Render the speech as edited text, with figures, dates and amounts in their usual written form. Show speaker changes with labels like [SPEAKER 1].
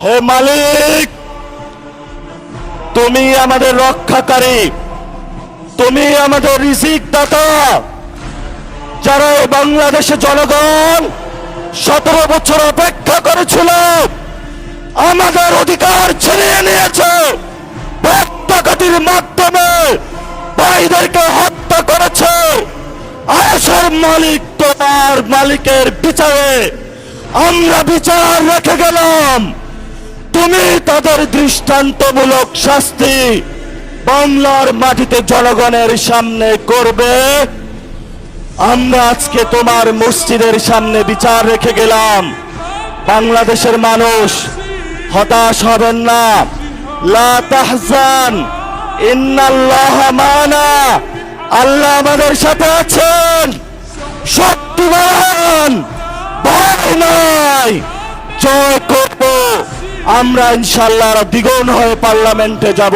[SPEAKER 1] হে মালিক, তুমি আমাদের রক্ষাকারী, তুমি আমাদের রিজিক দাতা। যারা এই বাংলাদেশের জনগণ 17 বছর অপেক্ষা করেছিল, আমাদের অধিকার ছিনিয়ে নিয়েছে, হত্যাকারীর মাধ্যমে ভাইদেরকে হত্যা করেছে। আয়েশের মালিক তোমার মালিকের বিচারে আমরা বিচার রেখে গেলাম। তুমি তাদের দৃষ্টান্তমূলক শাস্তি বাংলার মাটিতে জনগণের সামনে করবে। আমরা আজকে তোমার মসজিদের সামনে বিচার রেখে গেলাম। বাংলাদেশের মানুষ হতাশ হবেন না। লা তাহজান, ইন্নাল্লাহা মানা। আল্লাহ আমাদের সাথে আছেন, শক্তিমান, ভয় নাই, জয় করব। আমরা ইনশাআল্লাহ দ্বিগুণ হয়ে পার্লামেন্টে যাব।